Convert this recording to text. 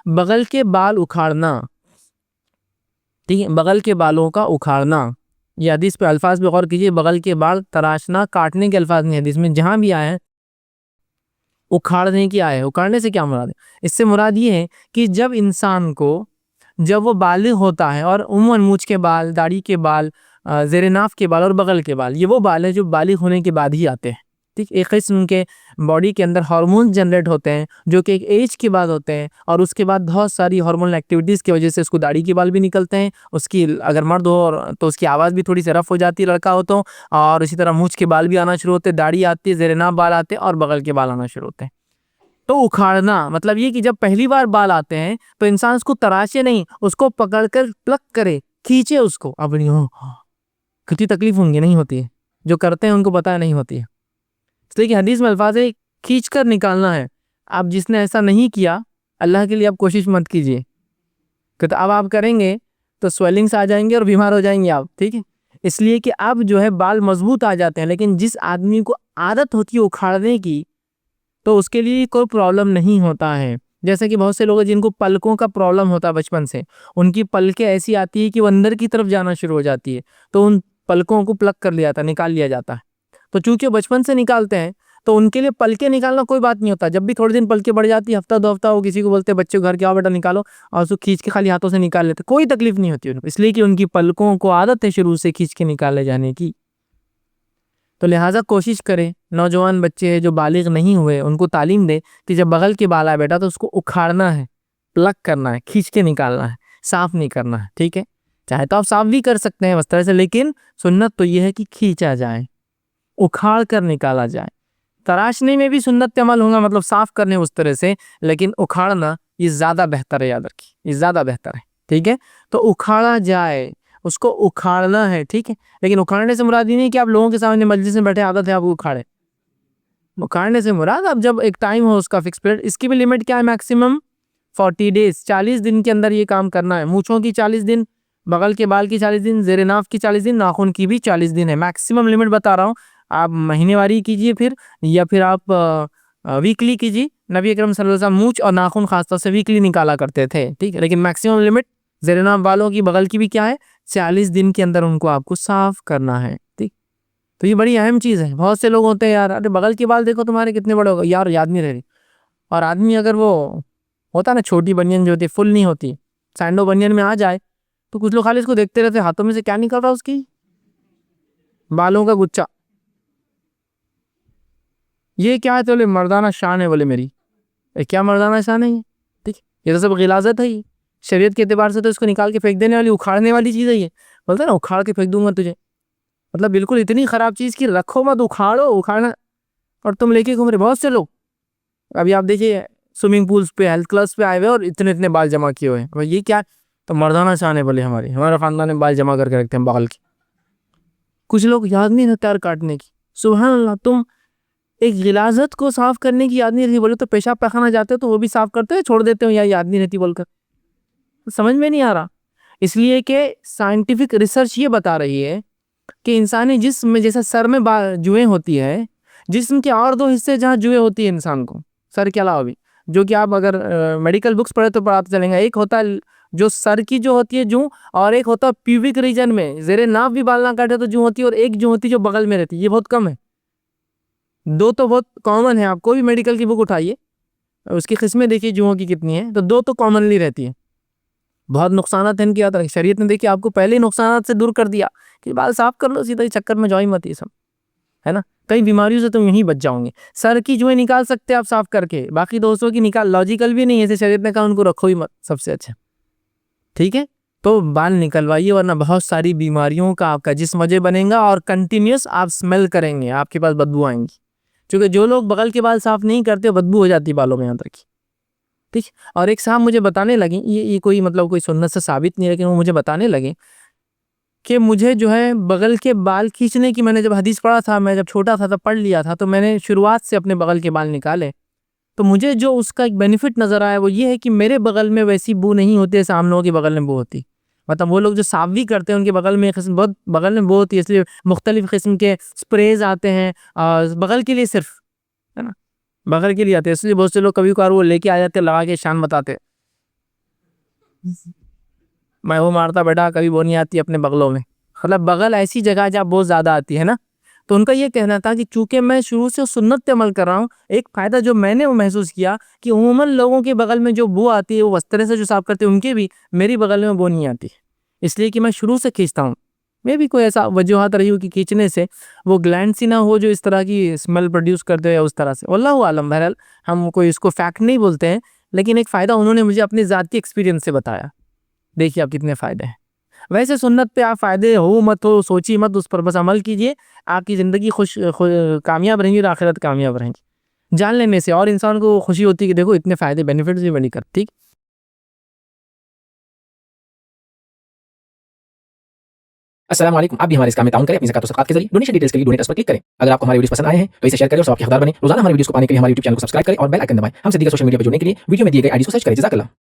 बगल के बाल उखाड़ना, ठीक है, बगल के बालों का उखाड़ना, ये हदीस पे अल्फाज पे गौर कीजिए। बगल के बाल तराशना, काटने के अल्फाज नहीं हदीस में, जहां भी आए हैं उखाड़ने की आए। उखाड़ने से क्या मुराद है? इससे मुराद ये है कि जब इंसान को, जब वो बालिग होता है, और उम्मन मूंछ के बाल, दाढ़ी के बाल, ज़ेरे नाफ के बाल और बगल के बाल, ये वो बाल है जो बालिग होने के बाद ही आते हैं। ठीक, एक किस्म के बॉडी के अंदर हार्मोन जनरेट होते हैं जो कि एक एज के बाद होते हैं, और उसके बाद बहुत सारी हार्मोनल एक्टिविटीज़ की वजह से उसको दाढ़ी के बाल भी निकलते हैं। उसकी अगर मर्द हो तो उसकी आवाज़ भी थोड़ी सी रफ हो जाती है, लड़का हो तो। और इसी तरह मूंछ के बाल भी आना शुरू होते हैं, दाढ़ी आती है, ज़ेरे नाफ बाल आते हैं और बगल के बाल आना शुरू होते हैं। तो उखाड़ना मतलब ये कि जब पहली बार बाल आते हैं तो इंसान उसको तराशे नहीं, उसको पकड़कर प्लक करे, खींचे उसको। अब नहीं हो, कितनी तकलीफ होंगी, नहीं होती है, जो करते हैं उनको पता नहीं होती है। इसलिए कि हदीस में अल्फाज है खींच कर निकालना है। अब जिसने ऐसा नहीं किया, अल्लाह के लिए आप कोशिश मत कीजिए, तो अब आप करेंगे तो स्वेलिंग्स आ जाएंगे और बीमार हो जाएंगे आप। ठीक है, इसलिए कि अब जो है बाल मजबूत आ जाते हैं, लेकिन जिस आदमी को आदत होती है उखाड़ने की, तो उसके लिए कोई प्रॉब्लम नहीं होता है। जैसे कि बहुत से लोग हैं जिनको पलकों का प्रॉब्लम होता है बचपन से, उनकी पलकें ऐसी आती है कि वो अंदर की तरफ जाना शुरू हो जाती है, तो उन पलकों को प्लग कर लिया जाता है, निकाल लिया जाता है। तो चूंकि बचपन से निकालते हैं, तो उनके लिए पलके निकालना कोई बात नहीं होता। जब भी थोड़े दिन पलके बढ़ जाती है, हफ्ता दो हफ्ता, वो किसी को बोलते हैं बच्चे को घर के आओ बेटा निकालो, और उसको खींच के खाली हाथों से निकाल लेते, कोई तकलीफ नहीं होती उनको, इसलिए कि उनकी पलकों को आदत है शुरू से खींच के निकाले जाने की। तो लिहाजा कोशिश करें, नौजवान बच्चे जो बालिग नहीं हुए उनको तालीम दे कि जब बगल के बाल आए बेटा तो उसको उखाड़ना है, प्लग करना है, खींच के निकालना है, साफ नहीं करना है। ठीक है, चाहे तो आप साफ भी कर सकते हैं उस तरह से, लेकिन सुन्नत तो यह है कि खींचा जाए, उखाड़ कर निकाला जाए। तराशने में भी सुन्नत अमल होगा, मतलब साफ करने उस तरह से, लेकिन उखाड़ना ये ज्यादा बेहतर है, याद रखिए ये ज्यादा बेहतर है। ठीक है, तो उखाड़ा जाए, उसको उखाड़ना है। ठीक है, लेकिन उखाड़ने से मुराद ये नहीं कि आप लोगों के सामने मजलिस में बैठे आदत है आप उखाड़े। उखाड़ने से मुराद अब जब एक टाइम हो उसका फिक्स पीरियड, इसकी भी लिमिट क्या है, मैक्सिमम 40 डेज, 40 दिन के अंदर ये काम करना है। मूंछों की 40 दिन, बगल के बाल की 40 दिन, जेरे नाफ की 40 दिन, नाखून की भी 40 दिन है। मैक्सिमम लिमिट बता रहा हूँ, आप महीनेवारी कीजिए फिर, या फिर आप वीकली कीजिए। नबी अकरम सल्लल्लाहु अलैहि वसल्लम मूंछ और नाखून खासतौर से वीकली निकाला करते थे। ठीक है, लेकिन मैक्सिमम लिमिट जेरे नाफ बालों की, बगल की भी क्या है, 40 दिन के अंदर उनको आपको साफ करना है। ठीक, तो ये बड़ी अहम चीज़ है। बहुत से लोग होते हैं यार, अरे बगल के बाल देखो तुम्हारे कितने बड़े हो गए, यार याद नहीं रह रही। और आदमी अगर वो होता है ना, छोटी बनियन जो होती है, फुल नहीं होती, सैंडो बनियन में आ जाए, तो कुछ लोग खाली इसको देखते रहते, हाथों में से क्या निकल रहा है उसकी, बालों का गुच्छा। ये क्या है? तो बोले मर्दाना शान है, बोले मेरी। क्या मर्दाना शान है ये? ठीक, ये तो सब गिलाजत है। ये शरीयत के एतबार से तो इसको निकाल के फेंक देने वाली, उखाड़ने वाली चीज़ है ये। बोलते हैं ना उखाड़ के फेंक दूंगा तुझे, मतलब बिल्कुल इतनी खराब चीज़ की रखो मत, उखाड़ो, उखाड़ना। और तुम लेके घूम रहे, बहुत से लोग अभी आप देखिए स्विमिंग पूल्स पे, हेल्थ क्लब्स पे आए हुए और इतने इतने बाल जमा किए हुए हैं। भाई ये क्या? तो मर्दाना शान है बोले हमारी, हमारे खानदान में बाल जमा करके रखते हैं बगल के। कुछ लोग याद नहीं रहता यार काटने की। सुभान अल्लाह, तुम एक गिलाजत को साफ करने की याद नहीं रहती, बोले तो पेशाब पैखाना जाते हो तो वो भी साफ करते हो, छोड़ देते हो, या याद नहीं रहती बोलकर। समझ में नहीं आ रहा। इसलिए कि साइंटिफिक रिसर्च ये बता रही है कि इंसानी जिस्म में, जैसे सर में जुएं होती है, जिस्म के और दो हिस्से जहाँ जुएं होती है इंसान को, सर के अलावा भी, जो कि आप अगर मेडिकल बुक्स पढ़े तो पता चलेगा। एक होता है जो सर की जो होती है जू, और एक होता है प्यूबिक रीजन में, जेरे नाफ भी बाल ना काटे तो जू होती है, और एक जू होती है जो बगल में रहती है। ये बहुत कम है, दो तो बहुत कॉमन है। आप कोई भी मेडिकल की बुक उठाइए, उसकी किस्में देखिए जुओं की कितनी है, तो दो तो कॉमनली रहती है। बहुत नुकसानात है इनकी, याद शरीयत ने देखिए आपको पहले ही नुकसानात से दूर कर दिया कि बाल साफ कर लो, सीधा, चक्कर में जाओ मत ये सब, है ना। कई बीमारियों से तुम यहीं बच जाओगे। सर की जुएं निकाल सकते हैं आप साफ करके, बाकी दोस्तों की निकाल लॉजिकल भी नहीं है, ऐसे शरीयत ने कहा उनको रखो ही मत, सबसे अच्छा। ठीक है, तो बाल निकलवाइए, वरना बहुत सारी बीमारियों का आपका जिस्म वजह बनेगा, और कंटिन्यूस आप स्मेल करेंगे, आपके पास बदबू आएंगी। क्योंकि जो लोग बगल के बाल साफ नहीं करते, बदबू हो जाती है बालों में यहाँ तक की। ठीक, और एक साहब मुझे बताने लगे, ये कोई मतलब कोई सुन्नत से साबित नहीं है, लेकिन वो मुझे बताने लगे कि मुझे जो है बगल के बाल खींचने की, मैंने जब हदीस पढ़ा था, मैं जब छोटा था तब पढ़ लिया था, तो मैंने शुरुआत से अपने बगल के बाल निकाले। तो मुझे जो उसका एक बेनिफिट नजर आया वो ये है कि मेरे बगल में वैसी बू नहीं होती है, आम लोगों के बगल में बू होती। मतलब वो लोग जो साफ भी करते हैं उनके बगल में बहुत बगल में बू होती है, इसलिए मुख्तलिफ किस्म के स्प्रेज आते हैं बगल के लिए सिर्फ, है ना, बगल के लिए आते हैं। इसलिए बहुत से लोग कभी कभार वो लेके आ जाते हैं, लगा के शान बताते हैं। मैं वो मारता बेटा कभी वो नहीं आती अपने बगलों में। मतलब बगल ऐसी जगह जहाँ बहुत ज़्यादा आती है ना। तो उनका ये कहना था कि चूंकि मैं शुरू से सुन्नत पे अमल कर रहा हूँ, एक फ़ायदा जो मैंने वो महसूस किया कि उमूमन लोगों के बगल में जो बू आती है वो वस्त्रे से जो साफ करते हैं उनके भी, मेरी बगल में बू नहीं आती, इसलिए कि मैं शुरू से खींचता हूँ। मे भी कोई ऐसा वजूहत रही हो कि खींचने से वो ग्लैंड सी ना हो जो इस तरह की स्मेल प्रोड्यूस करते हो या उस तरह से, वल्लाहु आलम। बहरहाल हम कोई इसको फैक्ट नहीं बोलते हैं, लेकिन एक फ़ायदा उन्होंने मुझे अपने ज़ाती एक्सपीरियंस से बताया। देखिए आप कितने फ़ायदे हैं। वैसे सुन्नत पे आप फ़ायदे हो मत हो सोचिए मत, उस पर बस अमल कीजिए। आपकी ज़िंदगी कामयाब रहेंगी और आखिरत कामयाब रहेंगी। जान लेने से और इंसान को खुशी होती है कि देखो इतने फ़ायदे बेनिफिट्स भी बड़ी कर, ठीक। अस्सलाम वालेकुम। आप भी हमारे इस काम में ताउन करें अपनी ज़कात और सदक़ात के ज़रिए। डोनेशन डिटेल्स के लिए डोनेट अस पर क्लिक करें। अगर आपको हमारे वीडियोस पसंद आए हैं तो इसे शेयर करें और सबके हकदार बनें। रोज़ाना हमारे वीडियोस को पाने के लिए हमारे यूट्यूब चैनल को सब्सक्राइब करें और बेल आइकन दबाएं। हमसे दीगर सोशल मीडिया पर जुड़ने के लिए वीडियो में दिए गए आईडी को सर्च करें। जज़ाकल्लाह।